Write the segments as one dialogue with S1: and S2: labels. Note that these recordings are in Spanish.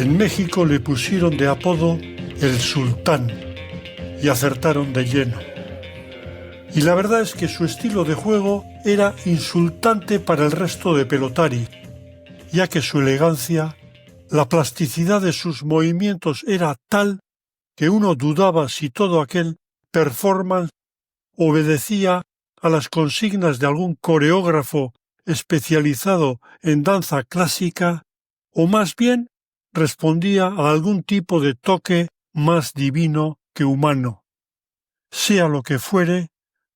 S1: En México le pusieron de apodo el Sultán y acertaron de lleno. Y la verdad es que su estilo de juego era insultante para el resto de pelotari, ya que su elegancia, la plasticidad de sus movimientos era tal que uno dudaba si todo aquel performance obedecía a las consignas de algún coreógrafo especializado en danza clásica o más bien respondía a algún tipo de toque más divino que humano. Sea lo que fuere,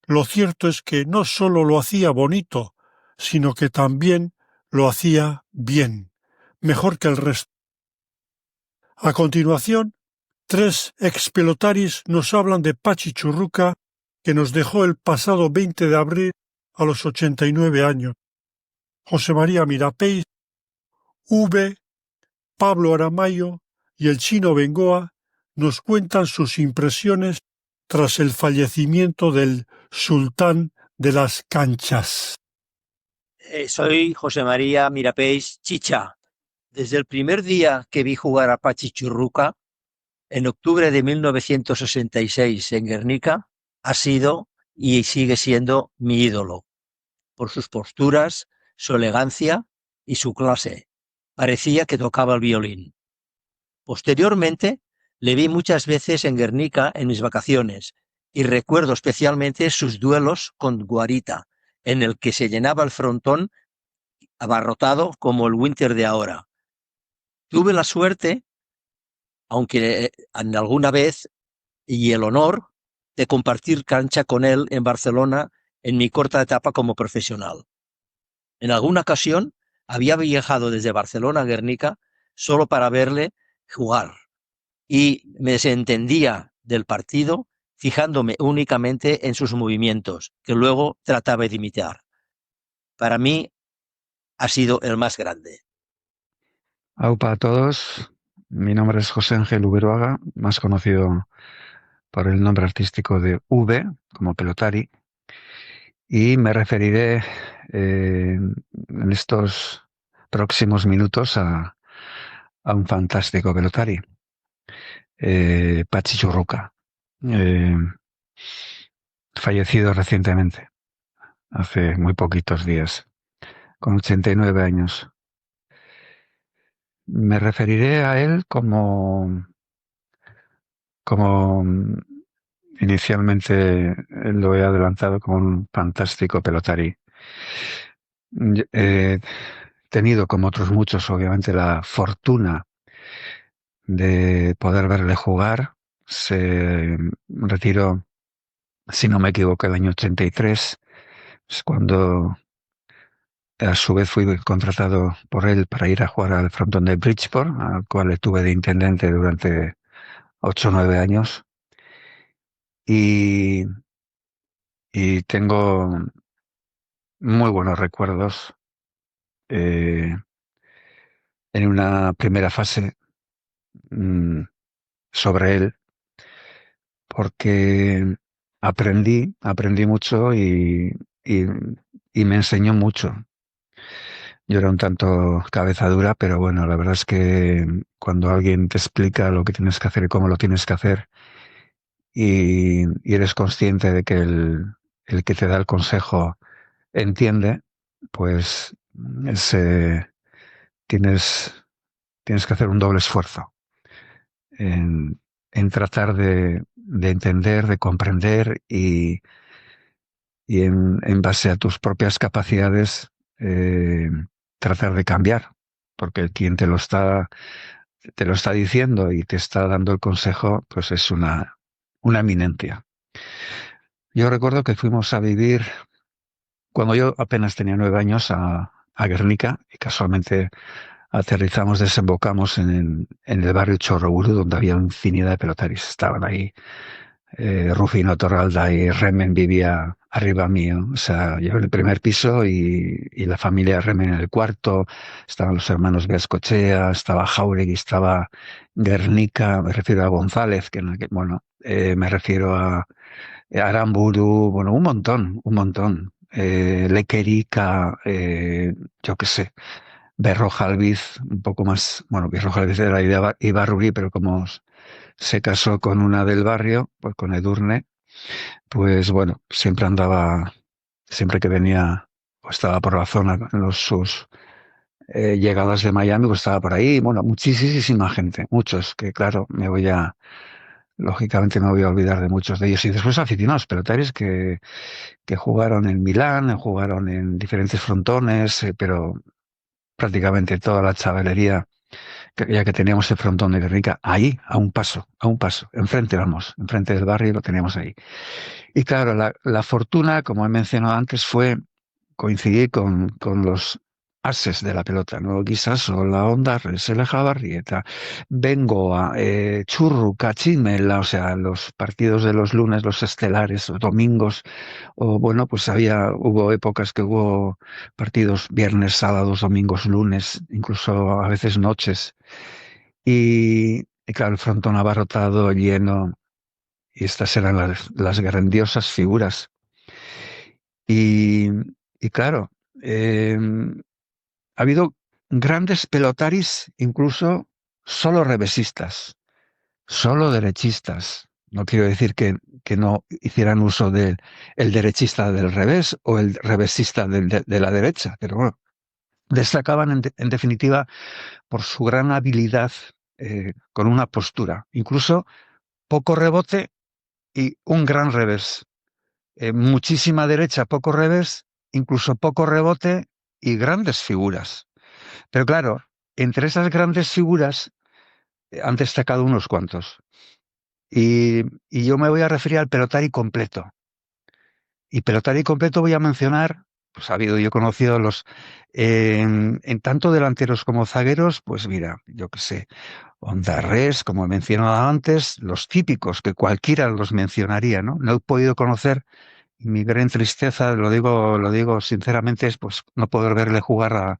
S1: lo cierto es que no solo lo hacía bonito, sino que también lo hacía bien, mejor que el resto. A continuación, 3 expelotaris nos hablan de Pachi Churruca, que nos dejó el pasado 20 de abril a los 89 años. José María Mirapeix, V, Pablo Aramayo y el Chino Bengoa nos cuentan sus impresiones tras el fallecimiento del sultán de las canchas.
S2: Soy José María Mirapeix Chicha. Desde el primer día que vi jugar a Pachi Churruca, en octubre de 1966 en Guernica, ha sido y sigue siendo mi ídolo, por sus posturas, su elegancia y su clase. Parecía que tocaba el violín. Posteriormente, le vi muchas veces en Guernica en mis vacaciones y recuerdo especialmente sus duelos con Guarita, en el que se llenaba el frontón abarrotado como el Winter de ahora. Tuve la suerte, aunque en alguna vez, y el honor de compartir cancha con él en Barcelona en mi corta etapa como profesional. En alguna ocasión había viajado desde Barcelona a Guernica solo para verle jugar y me desentendía del partido fijándome únicamente en sus movimientos, que luego trataba de imitar. Para mí ha sido el más grande.
S3: Aupa a todos, mi nombre es José Ángel Uberuaga, más conocido por el nombre artístico de V, como pelotari, y me referiré en estos próximos minutos a un fantástico pelotari, Pachi Churruca, fallecido recientemente, hace muy poquitos días, con 89 años. Me referiré a él como inicialmente lo he adelantado como un fantástico pelotari. He tenido, como otros muchos, obviamente, la fortuna de poder verle jugar. Se retiró, si no me equivoco, el año 83, es cuando a su vez fui contratado por él para ir a jugar al frontón de Bridgeport, al cual estuve de intendente durante 8 o 9 años. Y tengo muy buenos recuerdos en una primera fase sobre él, porque aprendí mucho y me enseñó mucho. Yo era un tanto cabeza dura, pero bueno, la verdad es que cuando alguien te explica lo que tienes que hacer y cómo lo tienes que hacer, y eres consciente de que el que te da el consejo entiende, pues tienes que hacer un doble esfuerzo en tratar de entender, de comprender y en base a tus propias capacidades tratar de cambiar, porque quien te lo está diciendo y te está dando el consejo, pues es una eminencia. Yo recuerdo que fuimos a vivir, cuando yo apenas tenía 9 años, a Guernica, y casualmente desembocamos en el barrio Chorroburu, donde había infinidad de pelotaris. Estaban ahí Rufino Torralda y Remen vivía arriba mío. O sea, yo en el primer piso y la familia Remen en el cuarto. Estaban los hermanos Gascochea, estaba Jauregui, estaba Guernica, me refiero a González, me refiero a Aramburu, bueno, un montón. Lequerica, yo qué sé. Berrojalbiz, un poco más, bueno, Berrojalbiz era de Ibarruri, pero como se casó con una del barrio, pues con Edurne, pues bueno, siempre que venía o estaba por la zona en sus llegadas de Miami, pues estaba por ahí, bueno, muchísima gente, muchos, que claro, lógicamente me voy a olvidar de muchos de ellos, y después aficionados pelotaris que jugaron en Milán, jugaron en diferentes frontones, pero prácticamente toda la chavalería, ya que teníamos el frontón de Guernica, ahí, a un paso, enfrente vamos, enfrente del barrio lo teníamos ahí. Y claro, la fortuna, como he mencionado antes, fue coincidir con los ases de la pelota, ¿no? Guisaso, la Onda, Resela Jabarrieta, Bengoa, Churruca, Chimela, o sea, los partidos de los lunes, los estelares, o domingos, o bueno, pues hubo épocas que hubo partidos viernes, sábados, domingos, lunes, incluso a veces noches. Y claro, el frontón abarrotado, lleno, y estas eran las grandiosas figuras. Y, y claro, ha habido grandes pelotaris, incluso solo revesistas, solo derechistas. No quiero decir que no hicieran uso del el derechista del revés o el revesista de la derecha, pero bueno, destacaban en definitiva por su gran habilidad con una postura, incluso poco rebote y un gran revés. Muchísima derecha, poco revés, incluso poco rebote y grandes figuras. Pero claro, entre esas grandes figuras han destacado unos cuantos. Y yo me voy a referir al pelotari completo. Y pelotari completo voy a mencionar, pues yo he conocido en tanto delanteros como zagueros, pues mira, yo qué sé, Ondarrés, como he mencionado antes, los típicos que cualquiera los mencionaría, ¿no? No he podido conocer. Y mi gran tristeza, lo digo sinceramente, es pues no poder verle jugar a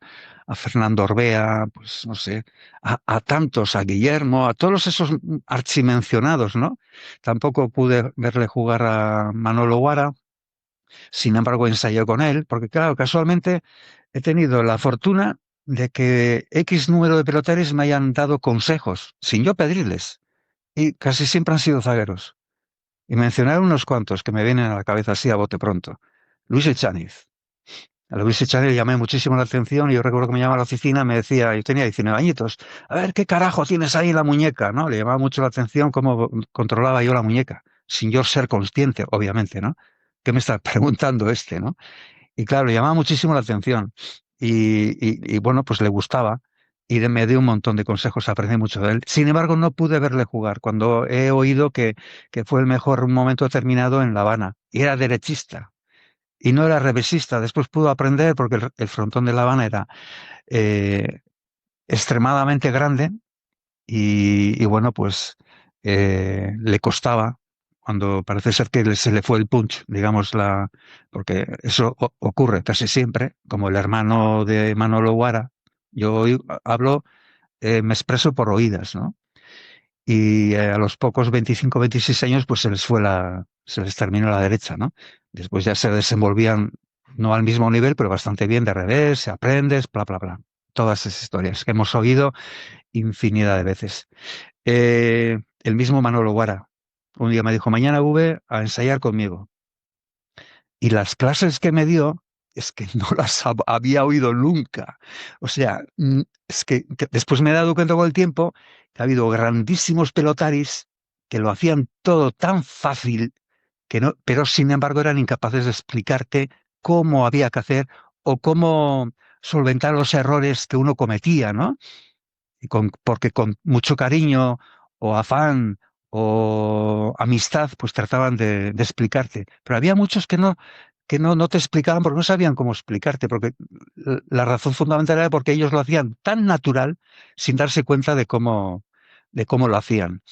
S3: Fernando Orbea, pues no sé, a tantos, a Guillermo, a todos esos archimencionados, ¿no? Tampoco pude verle jugar a Manolo Guara, sin embargo ensayé con él, porque claro, casualmente he tenido la fortuna de que X número de pelotaris me hayan dado consejos, sin yo pedirles, y casi siempre han sido zagueros. Y mencionar unos cuantos que me vienen a la cabeza así a bote pronto. Luis Echaniz. A Luis Echaniz le llamé muchísimo la atención y yo recuerdo que me llamaba a la oficina, me decía, yo tenía 19 añitos, a ver, ¿qué carajo tienes ahí en la muñeca? ¿No? Le llamaba mucho la atención cómo controlaba yo la muñeca, sin yo ser consciente, obviamente, ¿no? ¿Qué me está preguntando este, no? Y claro, le llamaba muchísimo la atención. Y bueno, pues le gustaba. Y me dio un montón de consejos, aprendí mucho de él. Sin embargo, no pude verle jugar cuando he oído que fue el mejor momento determinado en La Habana. Y era derechista. Y no era revesista. Después pudo aprender porque el frontón de La Habana era eh, extremadamente grande. Y bueno, pues le costaba, cuando parece ser que se le fue el punch, digamos, porque eso ocurre casi siempre, como el hermano de Manolo Guara, hablo, me expreso por oídas, ¿no? Y a los pocos 25, 26 años, pues se les terminó la derecha, ¿no? Después ya se desenvolvían, no al mismo nivel, pero bastante bien de revés, se aprendes, bla, bla, bla. Todas esas historias que hemos oído infinidad de veces. El mismo Manolo Guara. Un día me dijo, mañana a ensayar conmigo. Y las clases que me dio es que no las había oído nunca. O sea, es que después me he dado cuenta con el tiempo que ha habido grandísimos pelotaris que lo hacían todo tan fácil, que no, pero sin embargo eran incapaces de explicarte cómo había que hacer o cómo solventar los errores que uno cometía, ¿no? Porque con mucho cariño o afán o amistad, pues trataban de explicarte. Pero había muchos que no te explicaban porque no sabían cómo explicarte, porque la razón fundamental era porque ellos lo hacían tan natural sin darse cuenta de cómo lo hacían.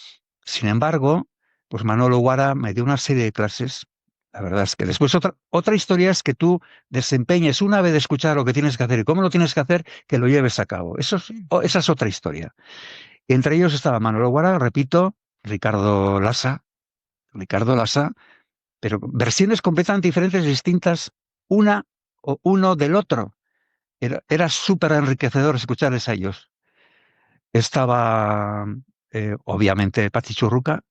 S3: Sin embargo, pues Manolo Guara me dio una serie de clases. La verdad es que después otra historia es que tú desempeñes una vez de escuchar lo que tienes que hacer y cómo lo tienes que hacer, que lo lleves a cabo. Esa es otra historia. Entre ellos estaba Manolo Guara, repito, Ricardo Lassa, pero versiones completamente diferentes, distintas, uno del otro. Era súper enriquecedor escucharles a ellos. Estaba, obviamente, Pachi Churruca,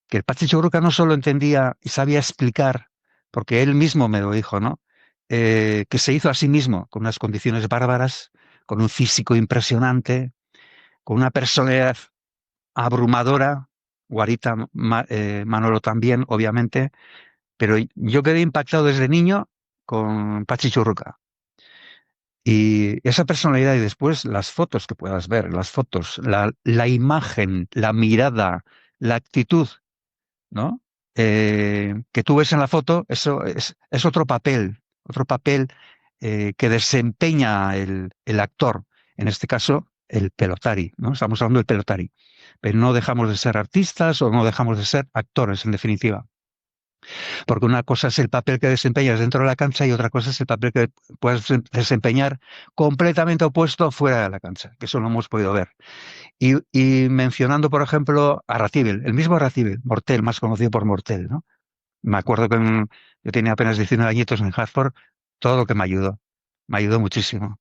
S3: que el Pachi Churruca no solo entendía y sabía explicar, porque él mismo me lo dijo, ¿no? Que se hizo a sí mismo con unas condiciones bárbaras, con un físico impresionante, con una personalidad abrumadora, Guarita, Manolo también, obviamente, pero yo quedé impactado desde niño con Pachi Churruca. Y esa personalidad y después las fotos que puedas ver, las fotos, la imagen, la mirada, la actitud, ¿no? Que tú ves en la foto, eso es otro papel que desempeña el actor, en este caso el pelotari, ¿no? Estamos hablando del pelotari, pero no dejamos de ser artistas o no dejamos de ser actores, en definitiva. Porque una cosa es el papel que desempeñas dentro de la cancha y otra cosa es el papel que puedes desempeñar completamente opuesto fuera de la cancha, que eso lo hemos podido ver. Y mencionando, por ejemplo, a Arracíbal, el mismo Arracíbal, Mortel, más conocido por Mortel, ¿no? Me acuerdo que yo tenía apenas 19 añitos en Hartford, todo lo que me ayudó muchísimo,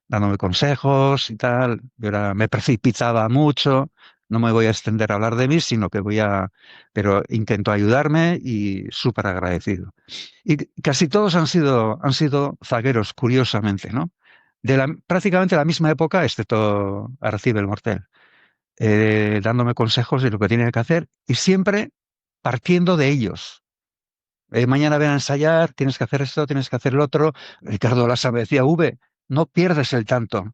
S3: dándome consejos y tal. Yo me precipitaba mucho, no me voy a extender a hablar de mí, sino que pero intento ayudarme y súper agradecido. Y casi todos han sido zagueros, curiosamente, ¿no? Prácticamente la misma época, excepto Arrecibe el Mortel, dándome consejos de lo que tiene que hacer y siempre partiendo de ellos. Mañana ven a ensayar, tienes que hacer esto, tienes que hacer lo otro. Ricardo Lassa me decía, no pierdes el tanto.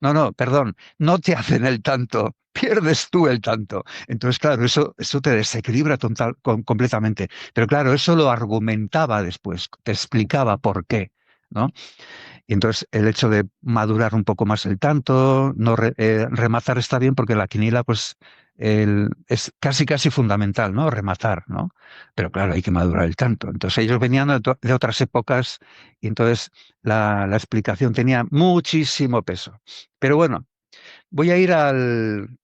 S3: No, perdón, no te hacen el tanto, pierdes tú el tanto. Entonces, claro, eso te desequilibra completamente. Pero claro, eso lo argumentaba después, te explicaba por qué, ¿no? Y entonces el hecho de madurar un poco más el tanto, no rematar está bien porque la quiniela, pues, es casi fundamental, ¿no? Rematar, ¿no? Pero claro, hay que madurar el tanto. Entonces ellos venían de otras épocas y entonces la explicación tenía muchísimo peso. Pero bueno, voy a ir al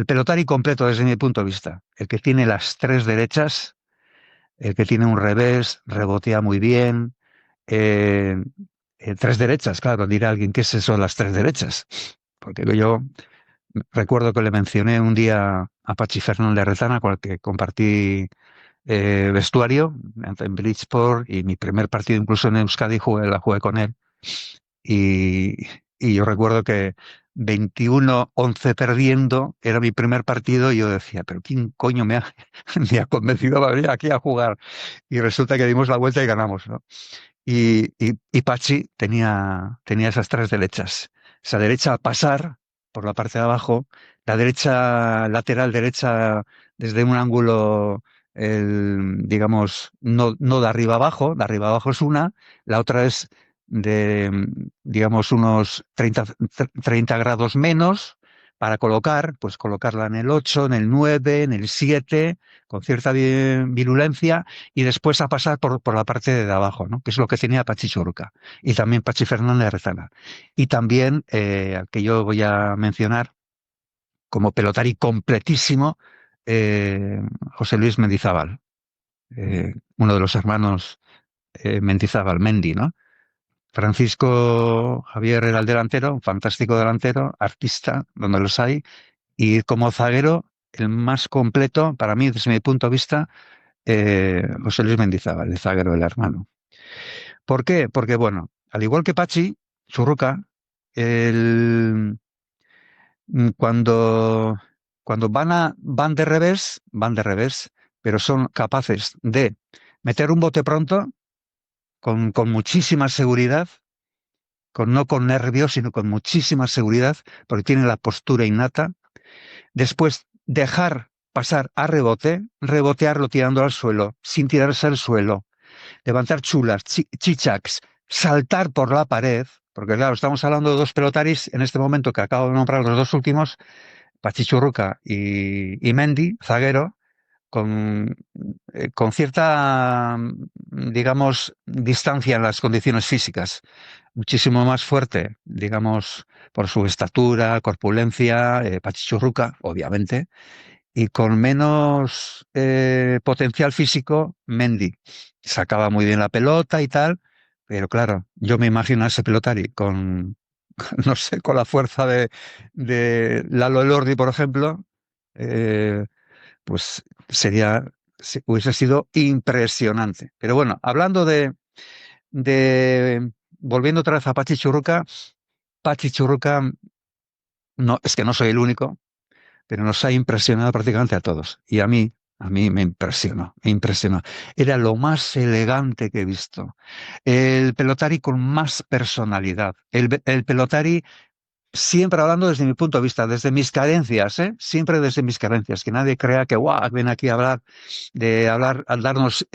S3: pelotari completo desde mi punto de vista. El que tiene las tres derechas, el que tiene un revés, rebotea muy bien. eh, Tres derechas, claro, dirá alguien, ¿qué es eso de las tres derechas? Porque yo recuerdo que le mencioné un día a Pachi Fernández Retana, con el que compartí vestuario en Bridgeport y mi primer partido incluso en Euskadi la jugué con él. Y, y yo recuerdo que 21-11 perdiendo era mi primer partido y yo decía, pero ¿quién coño me ha convencido para venir aquí a jugar? Y resulta que dimos la vuelta y ganamos, ¿no? Y Pachi tenía esas tres derechas. Esa derecha a pasar por la parte de abajo, la derecha lateral derecha desde un ángulo, digamos, no de arriba abajo es una, la otra es digamos, unos 30 grados menos para pues colocarla en el 8, en el 9, en el 7, con cierta virulencia y después a pasar por la parte de abajo, ¿no? Que es lo que tenía Pachi Churruca y también Pachi Fernández Rezana. Y también, al que yo voy a mencionar como pelotari completísimo, José Luis Mendizábal, uno de los hermanos Mendizábal, Mendy, ¿no? Francisco Javier era el delantero, un fantástico delantero, artista, donde los hay, y como zaguero, el más completo, para mí, desde mi punto de vista, José Luis Mendizábal, el zaguero del hermano. ¿Por qué? Porque, bueno, al igual que Pachi, Churruca, cuando, cuando van de revés, pero son capaces de meter un bote pronto, con muchísima seguridad, no con nervios, sino con muchísima seguridad, porque tienen la postura innata. Después, dejar pasar a rebotearlo tirando al suelo, sin tirarse al suelo, levantar chulas, chichacs, saltar por la pared, porque claro, estamos hablando de dos pelotaris en este momento que acabo de nombrar los dos últimos, Pachi Churruca y Mendy, zaguero, con cierta, digamos, distancia en las condiciones físicas, muchísimo más fuerte, digamos, por su estatura, corpulencia, Pachi Churruca, obviamente, y con menos potencial físico, Mendy. Sacaba muy bien la pelota y tal, Pero claro, yo me imagino a ese pelotari con, no sé, con la fuerza de Lalo Elordi, por ejemplo, eh, pues hubiese sido impresionante. Pero bueno, hablando volviendo otra vez a Pachi Churruca, no, es que no soy el único, pero nos ha impresionado prácticamente a todos. Y a mí me impresionó, me impresionó. Era lo más elegante que he visto. El pelotari con más personalidad. El pelotari siempre hablando desde mi punto de vista, desde mis carencias, ¿eh? Siempre desde mis carencias. Que nadie crea que, guau, ven aquí a hablar, a darnos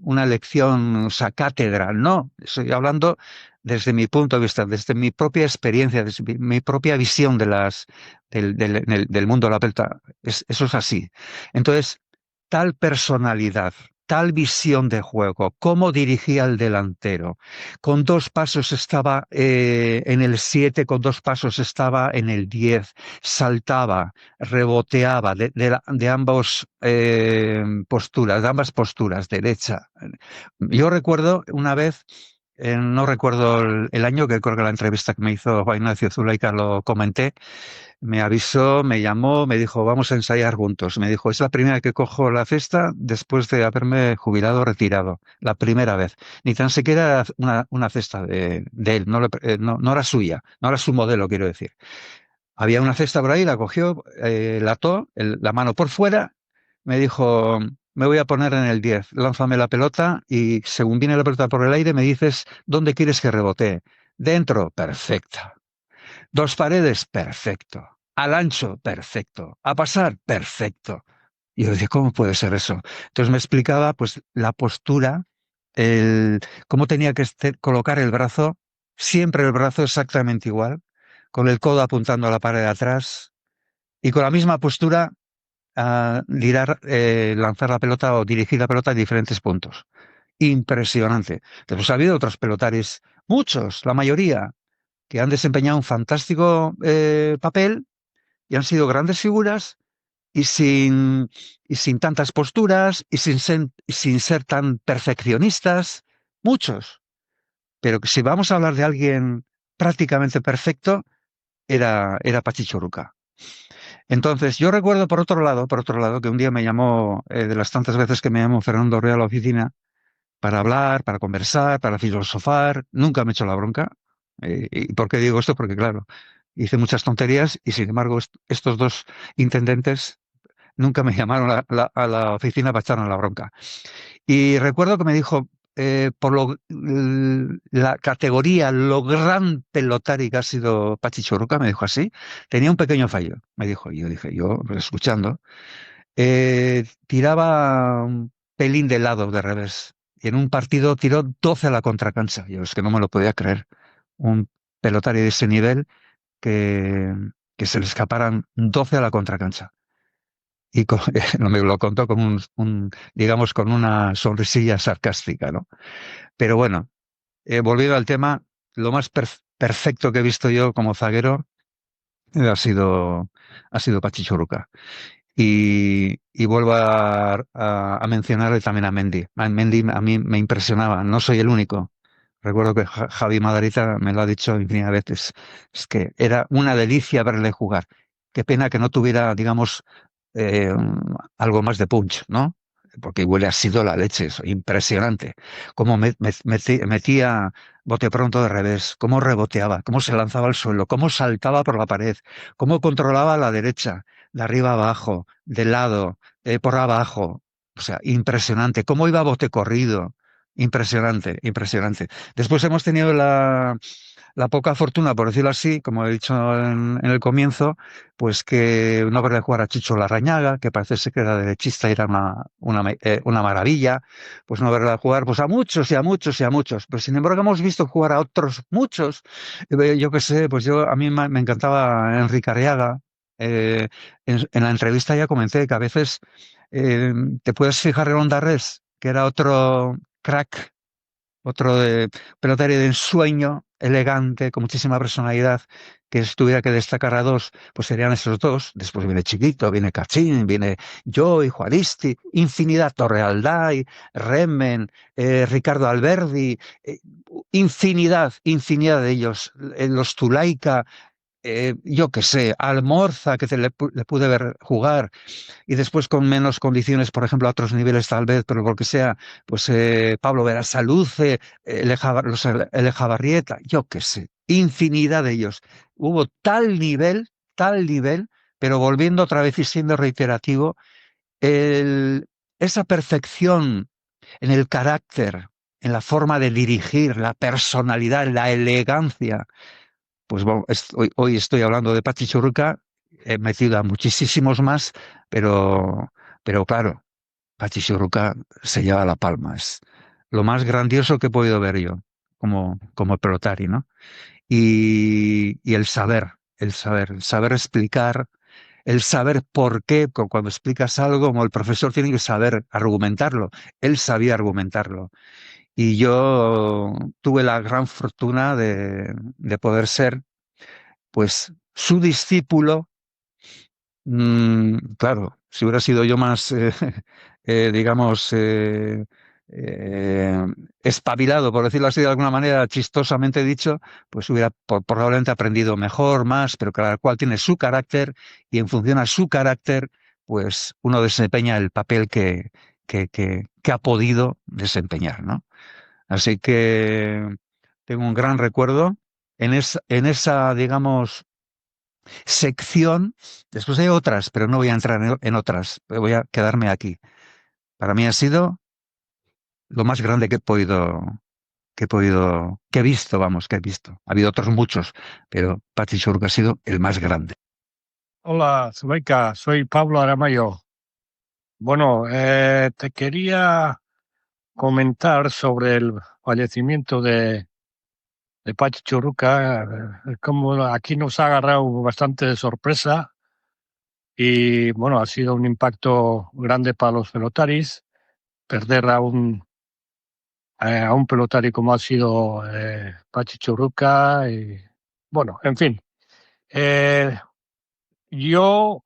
S3: una lección, o sea, cátedra. No, estoy hablando desde mi punto de vista, desde mi propia experiencia, desde mi propia visión del mundo de la pelota. Eso es así. Entonces, tal personalidad, tal visión de juego, cómo dirigía al delantero. Con 2 pasos estaba en el 7, con 2 pasos estaba en el 10, saltaba, reboteaba de ambas posturas, derecha. Yo recuerdo una vez, no recuerdo el año, que creo que la entrevista que me hizo Juan Ignacio Zulaika lo comenté, me avisó, me llamó, me dijo, vamos a ensayar juntos. Me dijo, es la primera vez que cojo la cesta después de haberme jubilado, retirado. La primera vez. Ni tan siquiera una cesta de él, no era suya, no era su modelo, quiero decir. Había una cesta por ahí, la cogió, la ató, la mano por fuera, me dijo, me voy a poner en el 10, lánzame la pelota y según viene la pelota por el aire me dices, ¿dónde quieres que rebotee? Dentro, perfecto. 2 paredes, perfecto. Al ancho, perfecto. A pasar, perfecto. Y yo decía, ¿cómo puede ser eso? Entonces me explicaba pues la postura, cómo tenía que colocar el brazo, siempre el brazo exactamente igual, con el codo apuntando a la pared de atrás y con la misma postura lanzar la pelota o dirigir la pelota a diferentes puntos. Impresionante. Después ha habido otros pelotaris, muchos, la mayoría, que han desempeñado un fantástico papel y han sido grandes figuras y sin tantas posturas y sin ser tan perfeccionistas, muchos. Pero que si vamos a hablar de alguien prácticamente perfecto, era Pachi Churruca. Entonces, yo recuerdo por otro lado, que un día me llamó, de las tantas veces que me llamó Fernando Rueda a la oficina, para hablar, para conversar, para filosofar. Nunca me echó la bronca. ¿Y por qué digo esto? Porque, claro, hice muchas tonterías y, sin embargo, estos 2 intendentes nunca me llamaron a la oficina para echarme la bronca. Y recuerdo que me dijo, la categoría, lo gran pelotari que ha sido Pachi Churruca, me dijo así, tenía un pequeño fallo, me dijo. Y yo dije, pues, escuchando, tiraba un pelín de lado, de revés. Y en un partido tiró 12 a la contracancha. Yo es que no me lo podía creer. Un pelotari de ese nivel que se le escaparan 12 a la contracancha. Y me lo contó con digamos, con una sonrisilla sarcástica, ¿no? Pero bueno, volviendo al tema, lo más perfecto que he visto yo como zaguero ha sido Pachi Churruca. Y vuelvo a mencionarle también a Mendy. A Mendy a mí me impresionaba, no soy el único. Recuerdo que Javi Madarita me lo ha dicho infinidad de veces. Es que era una delicia verle jugar. Qué pena que no tuviera, digamos, eh, algo más de punch, ¿no? Porque huele ha sido la leche, eso, impresionante. Cómo metía bote pronto de revés, cómo reboteaba, cómo se lanzaba al suelo, cómo saltaba por la pared, cómo controlaba a la derecha, de arriba abajo, de lado, por abajo. O sea, impresionante. Cómo iba a bote corrido. Impresionante, impresionante. Después hemos tenido la poca fortuna, por decirlo así, como he dicho en el comienzo, pues que no verle jugar a Chicho Larrañaga, que parece ser que era derechista y era una maravilla, pues no verle jugar pues a muchos y a muchos y a muchos. Pero sin embargo hemos visto jugar a otros muchos. Yo qué sé, pues a mí me encantaba Enrique Arriaga. En la entrevista ya comenté que a veces te puedes fijar en Ondarres, que era otro crack otro pelotari de ensueño, elegante, con muchísima personalidad, que si tuviera que destacar a dos, pues serían esos dos. Después viene Chiquito, viene Cachín, viene Joey, Juaristi, infinidad, Torrealday, Remen, Ricardo Alberdi, infinidad de ellos, los Zulaika, yo qué sé, Almorza, que le pude ver jugar, y después con menos condiciones, por ejemplo, a otros niveles tal vez, pero por lo que sea, pues Pablo Berasaluce, Elejabarrieta, yo qué sé, infinidad de ellos. Hubo tal nivel, pero volviendo otra vez y siendo reiterativo, esa perfección en el carácter, en la forma de dirigir, la personalidad, la elegancia. Pues bueno, hoy estoy hablando de Pachi Churruca, he metido a muchísimos más, pero claro, Pachi Churruca se lleva la palma. Es lo más grandioso que he podido ver yo como pelotari, ¿no? Y el saber explicar, el saber por qué, cuando explicas algo, como el profesor tiene que saber argumentarlo. Él sabía argumentarlo. Y yo tuve la gran fortuna de poder ser, pues, su discípulo. Claro, si hubiera sido yo más, digamos, eh, espabilado, por decirlo así de alguna manera, chistosamente dicho, pues hubiera probablemente aprendido mejor, más, pero cada cual tiene su carácter y en función a su carácter, pues uno desempeña el papel que ha podido desempeñar, ¿no? Así que tengo un gran recuerdo en esa, digamos, sección. Después hay otras, pero no voy a entrar en otras. Voy a quedarme aquí. Para mí ha sido lo más grande que he visto, vamos, que he visto. Ha habido otros muchos, pero Pachi Churruca ha sido el más grande.
S4: Hola, Zuleika, soy Pablo Aramayo. Bueno, te quería comentar sobre el fallecimiento de Pachi Churruca, como aquí nos ha agarrado bastante de sorpresa y bueno, ha sido un impacto grande para los pelotaris perder a un pelotari como ha sido Pachi Churruca y bueno, en fin. Yo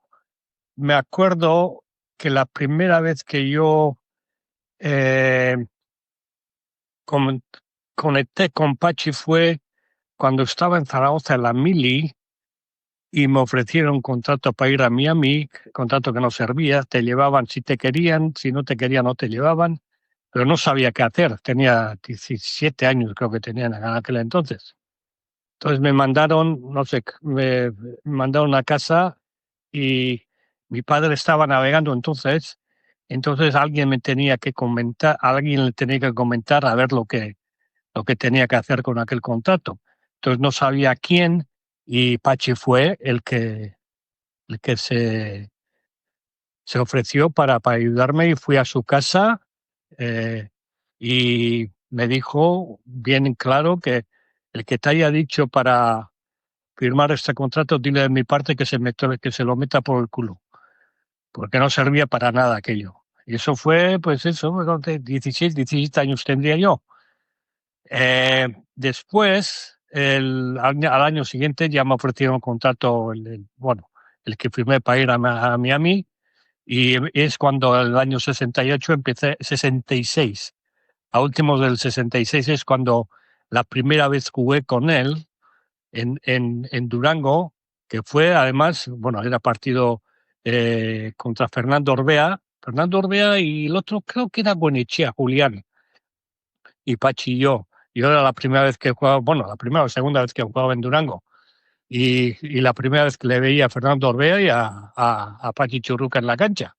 S4: me acuerdo que la primera vez que yo eh, conecté con Pachi fue cuando estaba en Zaragoza en la Mili y me ofrecieron un contrato para ir a Miami, contrato que no servía, te llevaban si te querían, si no te querían no te llevaban, pero no sabía qué hacer, tenía 17 años creo que tenía en aquel entonces. Entonces me mandaron, no sé, me mandaron a casa y mi padre estaba navegando entonces alguien me tenía que comentar, alguien le tenía que comentar a ver lo que tenía que hacer con aquel contrato. Entonces no sabía quién y Pachi fue el que se ofreció para ayudarme y fui a su casa y me dijo bien claro que el que te haya dicho para firmar este contrato, dile de mi parte que que se lo meta por el culo, porque no servía para nada aquello. Y eso fue, pues eso, 17 años tendría yo. Después, al año siguiente, ya me ofrecieron un contrato, el que firmé para ir a Miami, y es cuando el año 68 empecé, 66. A últimos del 66 es cuando la primera vez jugué con él en Durango, que fue además, bueno, era partido contra Fernando Orbea y el otro creo que era Buenechea, Julián, y Pachi y yo. Yo era la primera vez que jugaba, bueno, la primera o segunda vez que jugaba en Durango. Y la primera vez que le veía a Fernando Orbea y a Pachi Churruca en la cancha.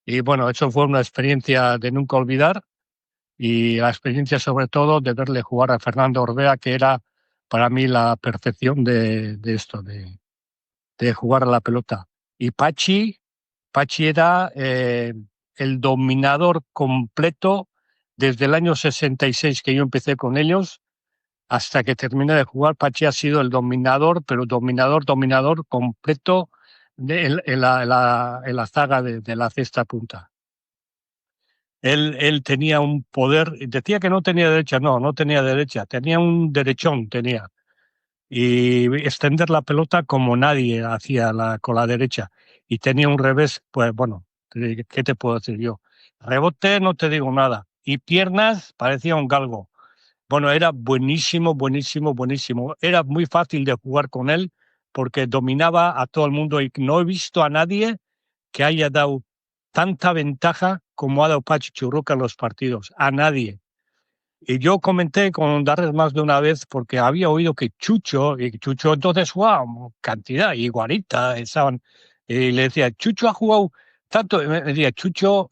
S4: Y bueno, eso fue una experiencia de nunca olvidar y la experiencia sobre todo de verle jugar a Fernando Orbea, que era para mí la perfección de esto, de jugar a la pelota. Y Pachi era el dominador completo desde el año 66 que yo empecé con ellos hasta que terminé de jugar. Pachi ha sido el dominador, pero dominador completo en la zaga de la cesta punta. Él tenía un poder, decía que no tenía derecha, no tenía derecha, tenía un derechón, tenía. Y extender la pelota como nadie hacía con la derecha. Y tenía un revés, pues bueno, ¿qué te puedo decir yo? Rebote, no te digo nada. Y piernas, parecía un galgo. Bueno, era buenísimo, buenísimo, buenísimo. Era muy fácil de jugar con él porque dominaba a todo el mundo y no he visto a nadie que haya dado tanta ventaja como ha dado Pachi Churruca en los partidos. A nadie. Y yo comenté con Darres más de una vez porque había oído que Chucho entonces jugaba cantidad, y Guarita estaban, y le decía, Chucho ha jugado tanto, me decía, Chucho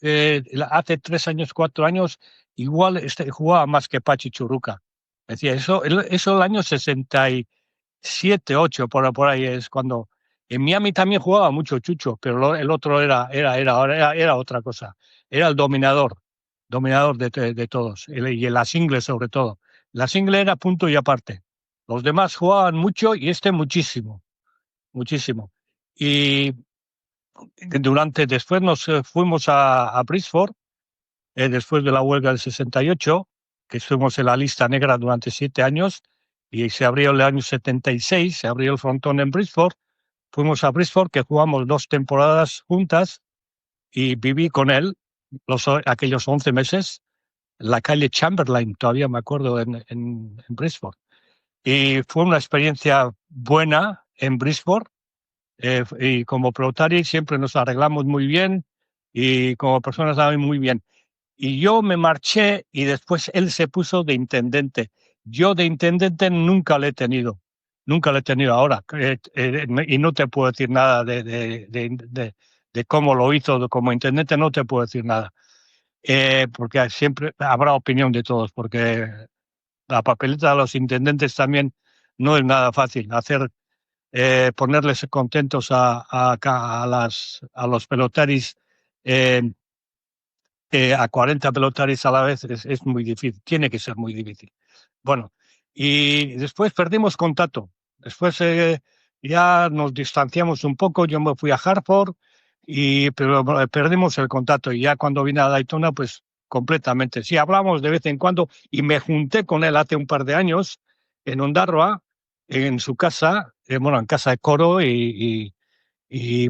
S4: hace 3 años, 4 años, igual jugaba más que Pachi Churruca. Decía, eso el año 67, 8, por ahí es cuando... En Miami también jugaba mucho Chucho, pero el otro era otra cosa. Era el dominador de todos, y en la single sobre todo. La single era punto y aparte. Los demás jugaban mucho y muchísimo, muchísimo. Y después nos fuimos a Brisbane, después de la huelga del 68, que estuvimos en la lista negra durante 7 años, y se abrió el año 76, se abrió el frontón en Brisbane. Fuimos a Brisbane, que jugamos 2 temporadas juntas, y viví con él aquellos 11 meses, en la calle Chamberlain, todavía me acuerdo, en Brisbane. Y fue una experiencia buena en Brisbane, y como Protari siempre nos arreglamos muy bien y como personas también muy bien. Y yo me marché y después él se puso de intendente. Yo de intendente nunca le he tenido ahora. Y no te puedo decir nada de cómo lo hizo como intendente, no te puedo decir nada. Porque siempre habrá opinión de todos, porque la papeleta de los intendentes también no es nada fácil. Ponerles contentos a los pelotaris, a 40 pelotaris a la vez es muy difícil, tiene que ser muy difícil. Bueno, y después perdimos contacto. Después ya nos distanciamos un poco, yo me fui a Hartford, pero perdimos el contacto, y ya cuando vine a Daytona, pues completamente. Sí, hablamos de vez en cuando y me junté con él hace un par de años en Ondarroa, en su casa, en casa de Coro y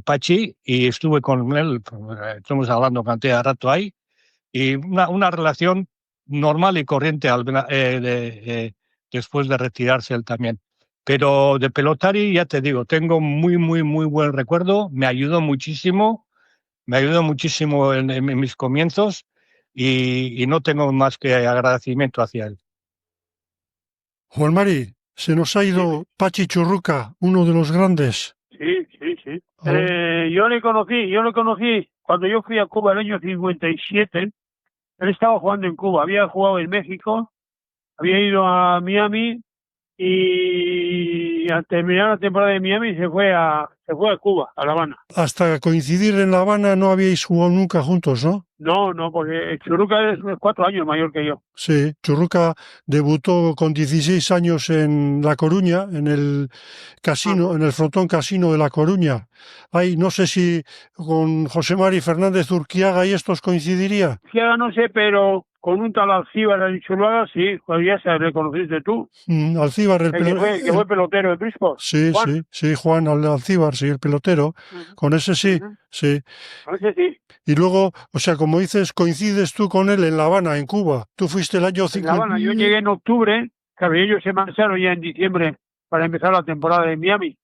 S4: Pachi, y estuve con él, estuvimos hablando cantidad de rato ahí, y una relación normal y corriente después de retirarse él también. Pero de Pelotari, ya te digo, tengo muy, muy, muy buen recuerdo, me ayudó muchísimo en mis comienzos, y no tengo más que agradecimiento hacia él.
S1: Juan Mari, se nos ha ido Pachi Churruca, uno de los grandes.
S5: Sí. Yo le conocí cuando yo fui a Cuba el año 57. Él estaba jugando en Cuba, había jugado en México, había ido a Miami, y al terminar la temporada de Miami se fue a Cuba, a La Habana.
S1: Hasta coincidir en La Habana no habíais jugado nunca juntos, ¿no?
S5: No, porque Churruca es 4 años mayor que yo.
S1: Sí, Churruca debutó con 16 años en La Coruña, en el casino, en el frontón casino de La Coruña. Ahí no sé si con José Mari Fernández Urquiaga y estos coincidiría.
S5: Urquiaga no sé, pero con un tal Alcíbar en Churruaga sí, pues ya se reconociste tú.
S1: Alcíbar,
S5: que fue pelotero de Brisbane.
S1: Sí,
S5: Juan.
S1: sí, Juan Alcíbar, sí, el pelotero. Con ese sí, sí.
S5: Con ese sí.
S1: Y luego, o sea, como dices, coincides tú con él en La Habana, en Cuba. Tú fuiste el año 50.
S5: En La Habana, yo llegué en octubre, claro, y ellos se marcharon ya en diciembre para empezar la temporada en Miami.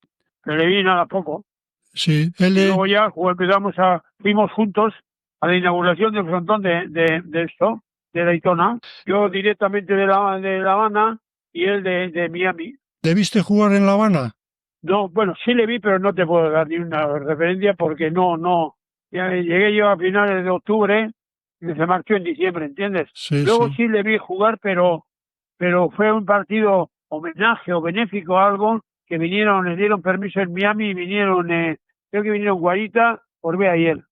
S5: Pero le vi nada poco.
S1: Sí,
S5: y luego ya fuimos juntos a la inauguración del frontón de Daytona. Yo directamente de La Habana y él de Miami.
S1: ¿Le viste jugar en La Habana?
S5: No, bueno, sí le vi, pero no te puedo dar ni una referencia porque no. Ya llegué yo a finales de octubre y se marchó en diciembre, ¿entiendes?
S1: Sí,
S5: Luego sí le vi jugar, pero fue un partido homenaje o benéfico, algo que le dieron permiso en Miami y vinieron, creo que vinieron Guarita, Orbea y él.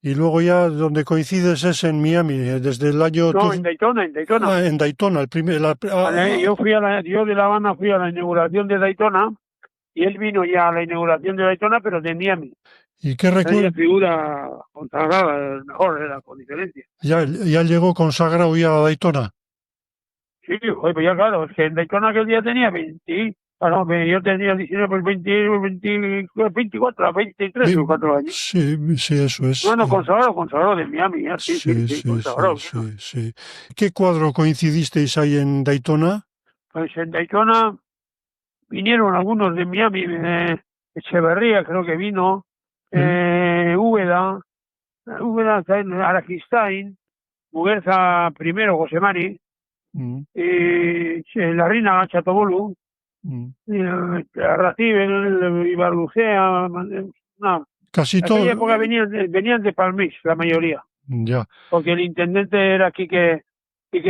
S1: Y luego ya donde coincides es en Miami, desde el año...
S5: No, en Daytona.
S1: Ah, en Daytona, el primer...
S5: Yo de La Habana fui a la inauguración de Daytona y él vino ya a la inauguración de Daytona, pero de Miami.
S1: ¿Y qué
S5: Esa
S1: recuerdo?
S5: figura consagrada, el mejor era con diferencia.
S1: Ya llegó consagrado ya a Daytona.
S5: Sí, joder, pues ya claro, es que en Daytona aquel día tenía 20, bueno, yo tenía 19, pues 20, 20, 24, 23,
S1: Bien,
S5: 4 años.
S1: sí, sí, eso es.
S5: Bueno, consagrado de Miami, ya, sí,
S1: Sí, sí,
S5: consagrado.
S1: sí, sí, sí. ¿Qué cuadro coincidisteis ahí en Daytona?
S5: Pues en Daytona vinieron algunos de Miami, Echeverría creo que vino, Úbeda, Araquistain, Muguerza primero, José Mari,
S1: Mm,
S5: la Reina Chatobolu,
S1: mm.
S5: Racibel, Ibarlucea, no,
S1: Casi
S5: en aquella
S1: todo,
S5: época venían de Palmix, la mayoría,
S1: ya.
S5: porque el intendente era Quique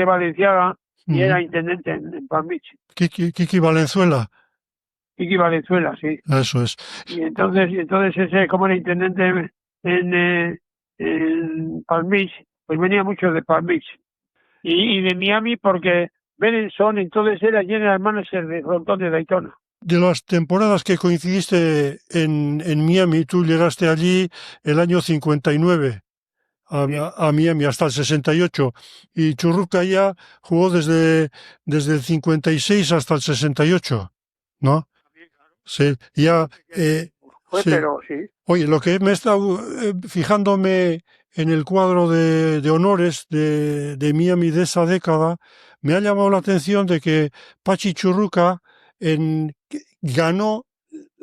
S5: Valenciaga y
S1: Mm.
S5: era intendente en Palmix,
S1: Kiki Valenzuela,
S5: Quique Valenzuela, sí.
S1: eso es.
S5: Y entonces ese, como era intendente en Palm Beach, pues venía mucho de Palm Beach. Y de Miami porque Benenson entonces era general manager de Frontón de Daytona.
S1: De las temporadas que coincidiste en Miami, tú llegaste allí el año 59 a Miami hasta el 68 y Churruca ya jugó desde el 56 hasta el 68, ¿no? Sí, ya,
S5: Fue,
S1: sí.
S5: pero sí.
S1: Oye, lo que me he estado fijándome en el cuadro de honores de Miami de esa década, me ha llamado la atención de que Pachi Churruca ganó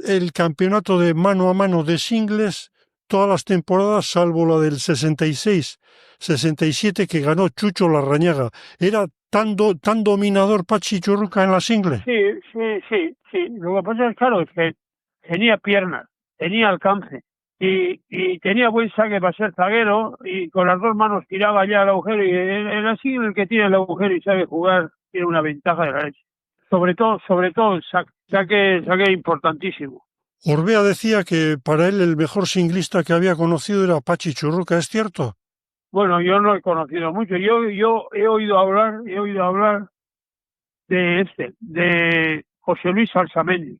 S1: el campeonato de mano a mano de singles todas las temporadas, salvo la del 66-67 que ganó Chucho Larrañaga. ¿Era tan dominador Pachi Churruca en la single?
S5: Sí. Lo que pasa es, claro, es que tenía piernas, tenía alcance y tenía buen saque para ser zaguero y con las dos manos tiraba ya al agujero y en así el que tiene el agujero y sabe jugar tiene una ventaja de la leche. Sobre todo el saque importantísimo.
S1: Orbea decía que para él el mejor singlista que había conocido era Pachi Churruca, ¿es cierto?
S5: Bueno, yo no he conocido mucho. Yo he oído hablar de José Luis Salsamendi.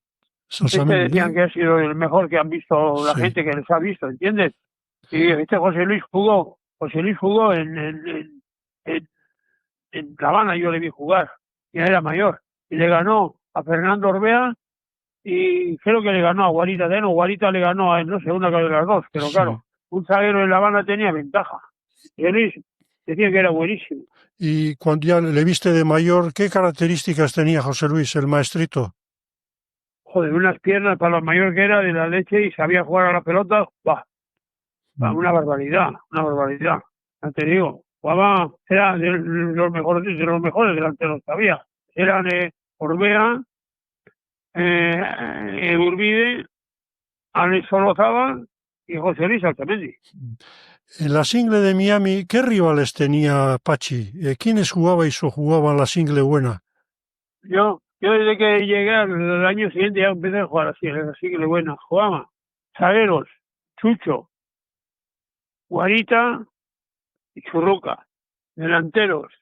S5: Decían que ha sido el mejor que han visto la gente que les ha visto, ¿entiendes? Y José Luis jugó en La Habana, yo le vi jugar, ya era mayor, y le ganó a Fernando Orbea y creo que le ganó a Guarita Guarita le ganó a él, no sé, una de las dos, pero claro, un zaguero en La Habana tenía ventaja. Y Luis decía que era buenísimo.
S1: Y cuando ya le viste de mayor, ¿qué características tenía José Luis, el maestrito?
S5: Joder, unas piernas para lo mayor que era de la leche y sabía jugar a la pelota, una barbaridad, ya te digo, jugaba, era de los mejores delanteros que había. Eran Orbea, Urbide, Alex Solozábal y José Luis Altamendi.
S1: En la single de Miami, ¿qué rivales tenía Pachi? ¿Quiénes jugabais o jugaban la single buena?
S5: Yo desde que llegué al año siguiente ya empecé a jugar así, en la single buena. Jugaba zagueros, Chucho, Guarita y Churruca. Delanteros,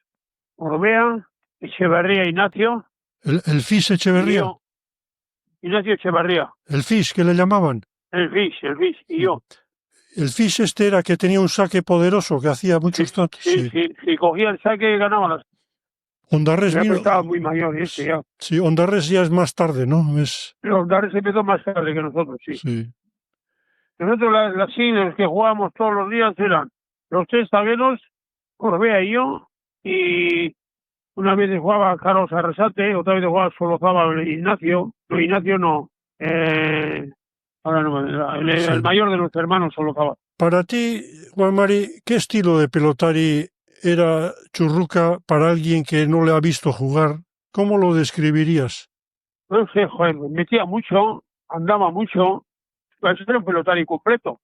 S5: Orbea, Echeverría, Ignacio.
S1: ¿El Fis Echeverría?
S5: Ignacio Echeverría.
S1: ¿El Fis que le llamaban?
S5: El Fis, y yo.
S1: El Fis este era que tenía un saque poderoso, que hacía muchos tantos.
S5: Sí, cogía el saque y ganaba las.
S1: Ondarres vino.
S5: Estaba muy mayor ya.
S1: Sí, Ondarres ya es más tarde, ¿no?
S5: Ondarres empezó más tarde que nosotros, sí. Nosotros las singles que jugábamos todos los días eran los tres zagueros, Orbea y yo, y una vez jugaba Carlos Arrasate, otra vez jugaba Solozábal Ignacio, ahora no me el mayor de los hermanos Solozábal.
S1: Para ti, Juan Mari, ¿qué estilo de pelotari era Churruca para alguien que no le ha visto jugar? ¿Cómo lo describirías?
S5: No sé, joder, metía mucho, andaba mucho, pues era un pelotari completo.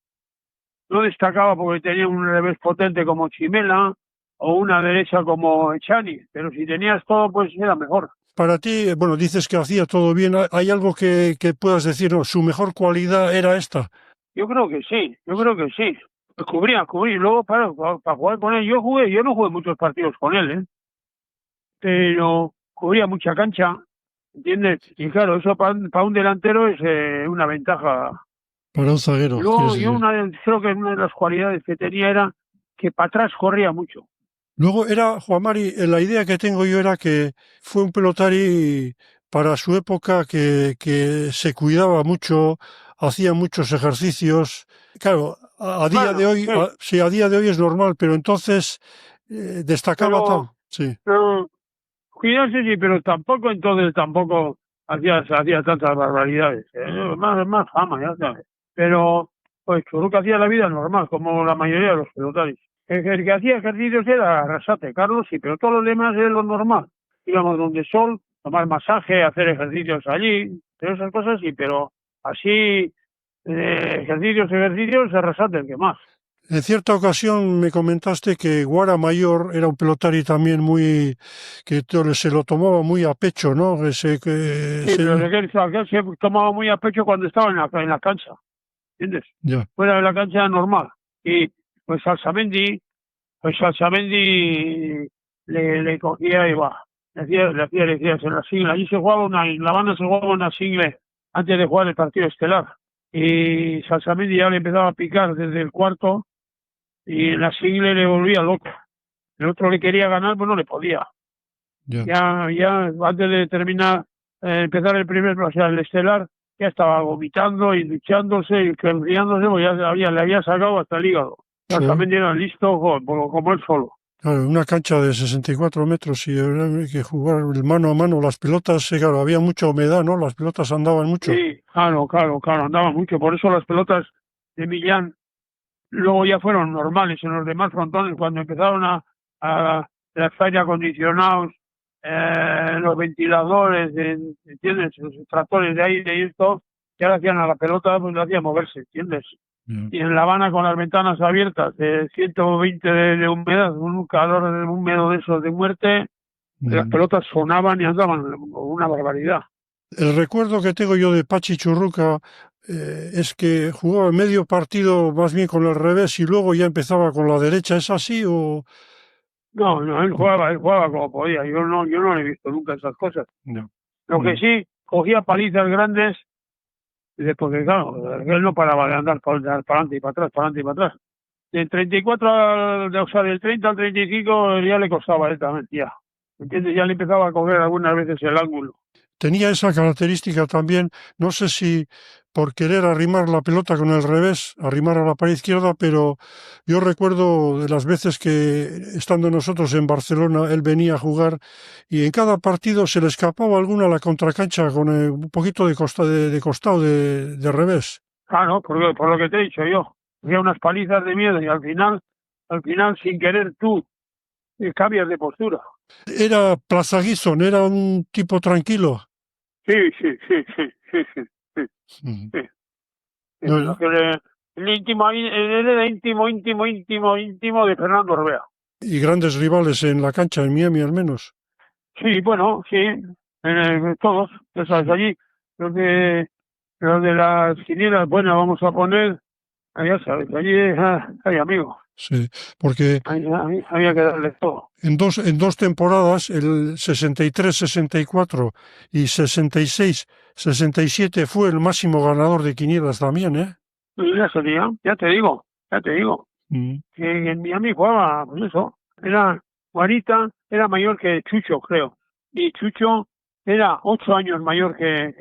S5: No destacaba porque tenía un revés potente como Chimela o una derecha como Echani, pero si tenías todo, pues era mejor.
S1: Para ti, bueno, dices que hacía todo bien. ¿Hay algo que puedas decir, no, su mejor cualidad era esta?
S5: Yo creo que sí. Cubría. Luego para jugar con él, yo no jugué muchos partidos con él, pero cubría mucha cancha, ¿entiendes? Y claro, eso para un delantero es una ventaja
S1: Para un zaguero.
S5: Luego, creo que una de las cualidades que tenía era que para atrás corría mucho.
S1: Luego era, Juan Mari, la idea que tengo yo era que fue un pelotari para su época que se cuidaba mucho, hacía muchos ejercicios. Claro, a día de hoy, sí, a día de hoy es normal, pero entonces destacaba. Sí.
S5: Pero, cuidarse sí, pero tampoco hacía tantas barbaridades. Más fama, ya sabes. Pero, pues Churruca hacía la vida normal, como la mayoría de los pelotaris. El que hacía ejercicios era Arrasate, Carlos, sí, pero todos los demás era lo normal. Íbamos donde sol, tomar masaje, hacer ejercicios allí, pero esas cosas sí, pero así, ejercicios, Arrasate el que más.
S1: En cierta ocasión me comentaste que Guara Mayor era un pelotari también que se lo tomaba muy a pecho, ¿no?
S5: Pero se tomaba muy a pecho cuando estaba en la cancha, ¿entiendes?
S1: Ya.
S5: Fuera de la cancha normal. Y pues Salsamendi le cogía y va. Le hacía en la single. Allí en La Habana se jugaba una single antes de jugar el partido estelar. Y Salsamendi ya le empezaba a picar desde el cuarto y en la single le volvía loco. El otro le quería ganar, pues no le podía. Ya antes de terminar, empezar el estelar, ya estaba vomitando y duchándose y enfriándose, pues le había sacado hasta el hígado. También era listo como él solo.
S1: Claro, una cancha de 64 metros y había que jugar el mano a mano. Las pelotas, claro, había mucha humedad, ¿no? Las pelotas andaban mucho.
S5: Sí, claro, andaban mucho. Por eso las pelotas de Millán luego ya fueron normales en los demás frontones, cuando empezaron a los aire acondicionados, los ventiladores, ¿entiendes? Los extractores de aire y esto, que ahora hacían a la pelota, pues lo hacían moverse, ¿entiendes? Y en La Habana con las ventanas abiertas de 120 de humedad, un calor húmedo de esos de muerte, las pelotas sonaban y andaban una barbaridad.
S1: El recuerdo que tengo yo de Pachi Churruca es que jugaba medio partido más bien con el revés y luego ya empezaba con la derecha. ¿Es así o...?
S5: No, él jugaba como podía. Yo no le he visto nunca esas cosas.
S1: No.
S5: Lo que sí, cogía palizas grandes, porque claro, él no paraba de andar para adelante y para atrás. Del 34 del 30 al 35 ya le costaba a él también, ya. ¿Entiendes? Ya le empezaba a coger algunas veces el ángulo.
S1: Tenía esa característica también, no sé si por querer arrimar la pelota con el revés, arrimar a la pared izquierda, pero yo recuerdo de las veces que, estando nosotros en Barcelona, él venía a jugar y en cada partido se le escapaba alguna a la contracancha con un poquito de costado de revés.
S5: Claro, por lo que te he dicho yo. Había unas palizas de miedo y al final, sin querer tú, cambias de postura.
S1: Era Plaza Guison, era un tipo tranquilo.
S5: Sí.
S1: No.
S5: El íntimo, él era íntimo de Fernando Orbea.
S1: Y grandes rivales en la cancha, en Miami al menos.
S5: Sí, bueno, sí, todos, ya sabes, allí, los de las quinielas, bueno, vamos a poner, ya sabes, allí hay amigos.
S1: Sí, porque
S5: había que darle todo.
S1: En dos temporadas, el 63-64 y 66-67 fue el máximo ganador de quinielas también, ¿eh?
S5: Ya sería, ya te digo. Que en Miami jugaba, pues eso, Guarita era mayor que Chucho, creo. Y Chucho era 8 años mayor que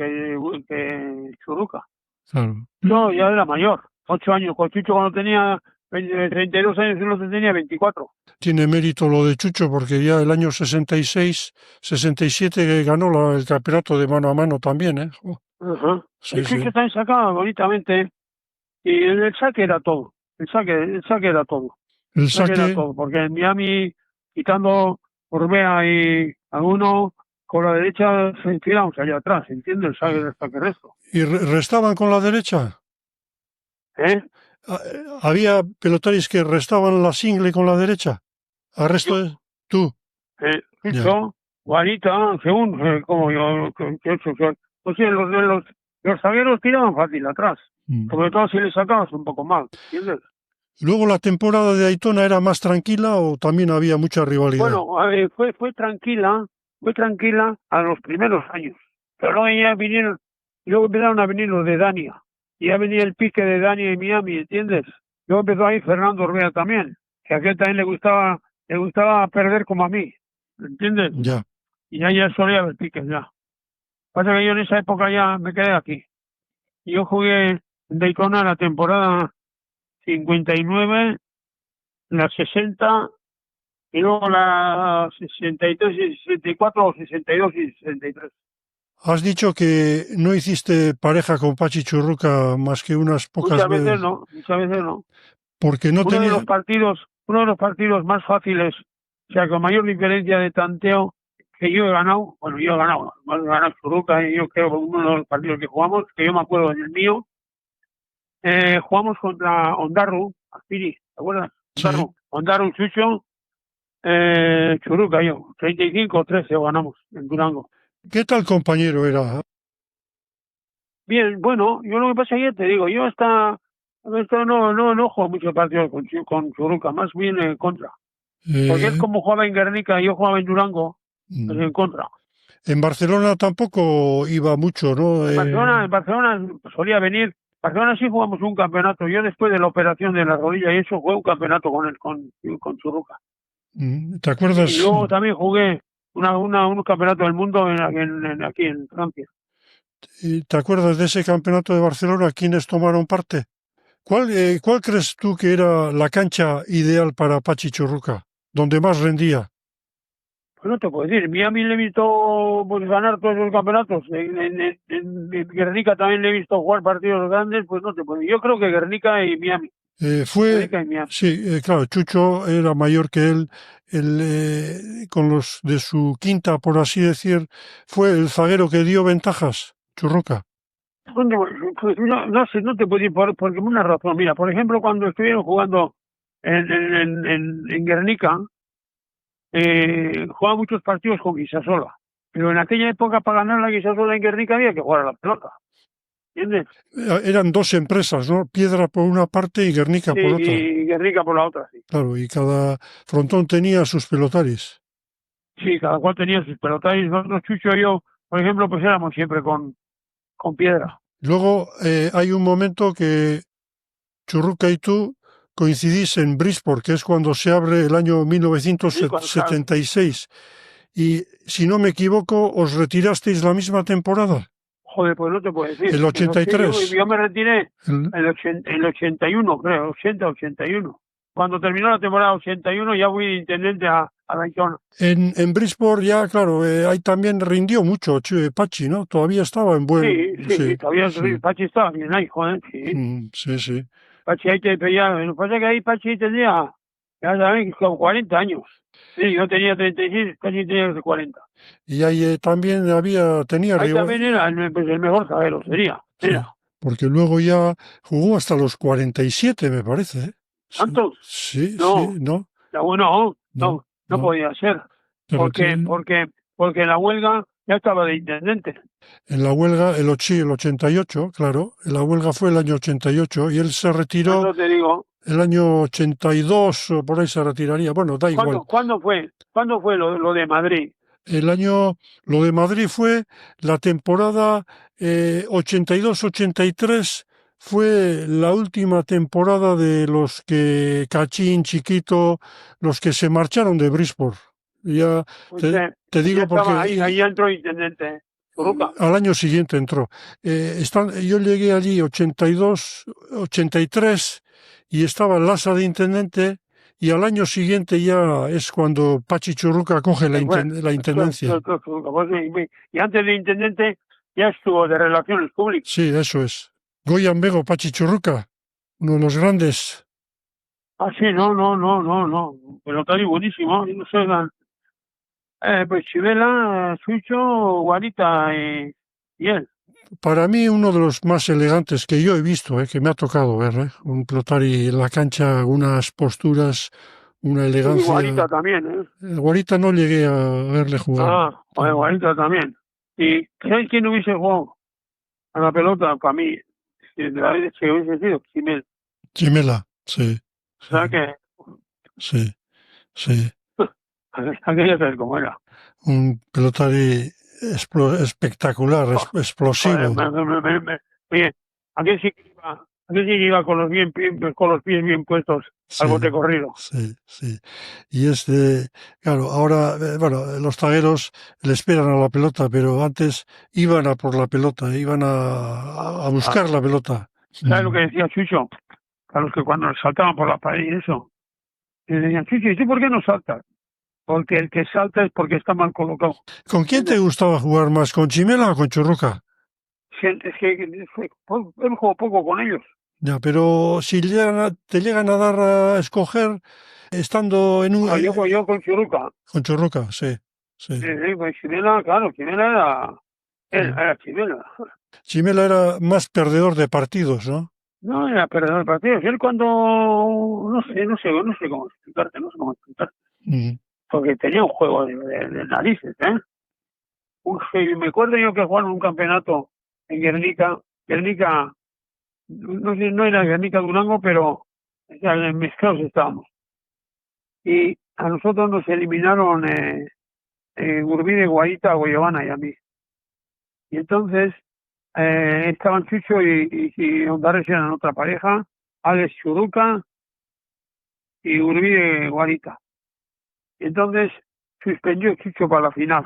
S5: Churruca.
S1: Claro.
S5: No, ya era mayor. 8 años. Con Chucho cuando tenía 32 años, él tenía 24.
S1: Tiene mérito lo de Chucho porque ya el año 66-67 ganó el campeonato de mano a mano también, ¿eh?
S5: Uh-huh. Sí, el Chucho también sacaba bonitamente. Y el saque era todo. El saque era todo.
S1: El saque
S5: era todo. Porque en Miami, quitando Orbea y alguno, con la derecha se enfilamos allá atrás, ¿entiendes? El saque del saque resto.
S1: ¿Y restaban con la derecha? ¿Había pelotaris que restaban la single con la derecha? ¿Arresto de tú?
S5: Yo, Guarita, según como yo, pues sí, los zagueros tiraban fácil atrás. Sobre todo si le sacabas un poco mal, ¿entiendes?
S1: ¿Luego la temporada de Daytona era más tranquila o también había mucha rivalidad?
S5: Bueno, fue tranquila a los primeros años. Pero luego empezaron a venir los de Dania. y ya venía el pique de Dani y Miami, ¿entiendes? Luego empezó ahí Fernando Orbea también, que a aquel también le gustaba perder como a mí, ¿entiendes?
S1: Ya.
S5: Y ya solía haber piques ya. Pasa que yo en esa época ya me quedé aquí. Yo jugué en Daytona la temporada 59, la 60, y luego la 63 y 64, o 62 y 63.
S1: Has dicho que no hiciste pareja con Pachi Churruca más que unas pocas
S5: Muchas veces no, muchas veces no.
S1: porque no
S5: Uno de
S1: tenía...
S5: los partidos más fáciles, o sea, con mayor diferencia de tanteo que yo he ganado, más he ganado Churruca, y yo creo que uno de los partidos que jugamos, que yo me acuerdo en el mío, jugamos contra Ondarru, Aspiri, ¿te acuerdas?
S1: Sí.
S5: Ondarru, Chucho, Churruca, yo, 35-13 ganamos en Durango.
S1: ¿Qué tal compañero era?
S5: Bien, bueno, yo lo que pasa es que te digo, yo no juego muchos partidos con Churruca, más bien en contra. Porque él como jugaba en Guernica y yo jugaba en Durango, pues en contra.
S1: En Barcelona tampoco iba mucho, ¿no?
S5: En Barcelona solía venir. Barcelona sí jugamos un campeonato. Yo después de la operación de la rodilla y eso jugué un campeonato con él, con Churruca.
S1: ¿Te acuerdas?
S5: Y luego también jugué un campeonato del mundo aquí en Francia.
S1: ¿Te acuerdas de ese campeonato de Barcelona? ¿Quiénes tomaron parte? ¿Cuál crees tú que era la cancha ideal para Pachi Churruca? ¿Donde más rendía?
S5: Pues no te puedo decir. Miami le he visto pues, ganar todos los campeonatos. En Guernica también le he visto jugar partidos grandes. Pues no te puedo decir. Yo creo que Guernica y Miami. Guernica y Miami.
S1: Sí, claro, Chucho era mayor que él. Con los de su quinta, por así decir, fue el zaguero que dio ventajas, Churruca.
S5: Pues no sé, no te puedo decir porque una razón. Mira, por ejemplo, cuando estuvieron jugando en Guernica, jugaba muchos partidos con Guisasola. Pero en aquella época, para ganar la Guisasola en Guernica, había que jugar a la pelota. ¿Entiendes?
S1: Eran dos empresas, ¿no? Piedra por una parte y Guernica por otra.
S5: Y Guernica por la otra, sí.
S1: Claro, y cada frontón tenía sus pelotaris.
S5: Sí, cada cual tenía sus pelotaris. Nosotros, Chucho y yo, por ejemplo, pues éramos siempre con Piedra.
S1: Luego hay un momento que Churruca y tú coincidís en Bridgeport, que es cuando se abre el año 1976. Y si no me equivoco, os retirasteis la misma temporada.
S5: Joder, pues no te puedo decir.
S1: El 83.
S5: Yo me retiré el 81, creo, 80-81. Cuando terminó la temporada 81 ya fui intendente a Daytona.
S1: En Bridgeport ya, claro, ahí también rindió mucho Pachi, ¿no? Todavía estaba en buen...
S5: Sí, todavía sí. Pachi estaba bien ahí, joder, sí.
S1: Sí.
S5: Pachi ahí te pedía... Lo que pasa es que ahí Pachi tenía, ya saben, como 40 años. Sí, yo tenía 36, Pachi tenía 40.
S1: Y ahí también tenía
S5: ahí también era el mejor zaguero, sería.
S1: Sí, porque luego ya jugó hasta los 47, me parece, ¿eh?
S5: ¿Tantos?
S1: Sí,
S5: no. No podía ser. Porque la huelga ya estaba de intendente.
S1: En la huelga, el 88, claro. En la huelga fue el año 88 y él se retiró.
S5: Eso te digo.
S1: El año 82 o por ahí se retiraría. Bueno, da igual.
S5: ¿Cuándo fue lo de Madrid?
S1: Lo de Madrid fue la temporada 82-83. Fue la última temporada de los que Cachín, Chiquito, los que se marcharon de Bridgeport. Ya
S5: pues
S1: te digo porque...
S5: Ahí entró intendente. Churruca.
S1: Al año siguiente entró. Yo llegué allí 82, 83 y estaba Lasa de intendente y al año siguiente ya es cuando Pachi Churruca coge la intendencia.
S5: Y antes de intendente ya estuvo de Relaciones Públicas.
S1: Sí, eso es. Goyan Bego, Pachi Churruca, uno de los grandes.
S5: Ah, sí, no. Pelotario buenísimo. No sé, pues Chivela, Sucho, Guarita y él.
S1: Para mí uno de los más elegantes que yo he visto, que me ha tocado ver, un pelotari en la cancha, unas posturas, una elegancia.
S5: Y Guarita también,
S1: Guarita no llegué a verle jugar.
S5: Guarita también. ¿Y sabes quién hubiese jugado a la pelota para mí? De la vez que hubiese sido
S1: Chimela, sí.
S5: O sea que...
S1: Sí.
S5: Aquella saber cómo era.
S1: Un pelotari espectacular, explosivo.
S5: Oye, aquel sí que Yo sí que iba con los pies bien puestos al bote corrido.
S1: Sí, sí. Y claro, ahora, los zagueros le esperan a la pelota, pero antes iban a por la pelota, iban a buscar la pelota.
S5: ¿Sabes lo que decía Chucho? A los que cuando saltaban por la pared y eso, y decían, Chucho, ¿y tú por qué no saltas? Porque el que salta es porque está mal colocado.
S1: ¿Con quién te gustaba jugar más, con Chimela o con Churruca?
S5: Es que hemos jugado poco con ellos.
S1: Ya, pero si te llegan a dar a escoger, estando en un...
S5: Yo con Churruca.
S1: Con Churruca, sí.
S5: Sí, pues Chimela, claro, Chimela era Chimela.
S1: Chimela era más perdedor de partidos, ¿no?
S5: No era perdedor de partidos. Él cuando, no sé cómo explicarte. Porque tenía un juego de narices, ¿eh? Me acuerdo yo que jugaron un campeonato en Guernica, no sé, no era Guernica Durango, pero en mezclados estábamos. Y a nosotros nos eliminaron Urbide, Guarita, Guayabana y a mí. Y entonces estaban Chucho y Ondarres eran otra pareja, Alex Churruca y Urbide, Guarita. Y entonces suspendió Chucho para la final.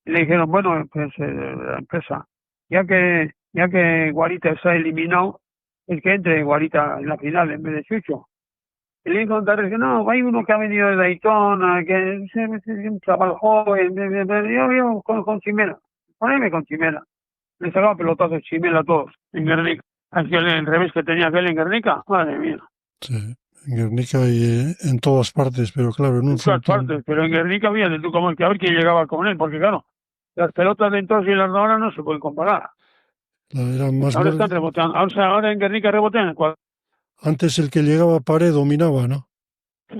S5: Y le dijeron, bueno, pues la empresa, ya que Guarita se ha eliminado, es que entre Guarita en la final en vez de Chucho. Y le dijo a Ondarres que no, hay uno que ha venido de Daytona, que es un chaval joven, yo con Chimela, poneme con Chimela. Le sacaba pelotazos Chimela a todos, en Guernica. El revés que tenía aquel en Guernica, madre mía.
S1: Sí, en Guernica y en todas partes, pero claro, en
S5: todas partes, pero en Guernica había de tú como el que a ver quién llegaba con él, porque claro, las pelotas de entonces y las de ahora no se pueden comparar.
S1: Eran más
S5: ahora están reboteando, ahora en Guernica rebotean.
S1: Antes el que llegaba a pared dominaba, ¿no?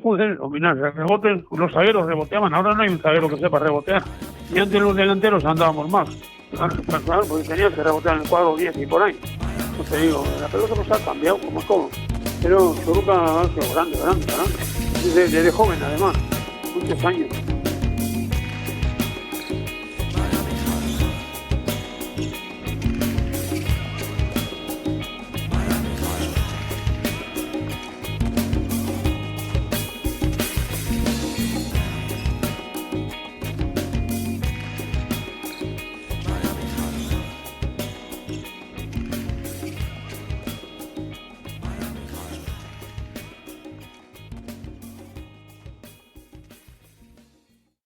S5: Joder, dominar, rebotes, los zagueros reboteaban, ahora no hay un zaguero que sepa rebotear. Y antes los delanteros andábamos más. Claro, porque tenías que rebotear en el cuadro 10 y por ahí. Pues te digo, la pelota nos ha cambiado como todo. Pero Churruca ha sido grande. Desde joven además, muchos años.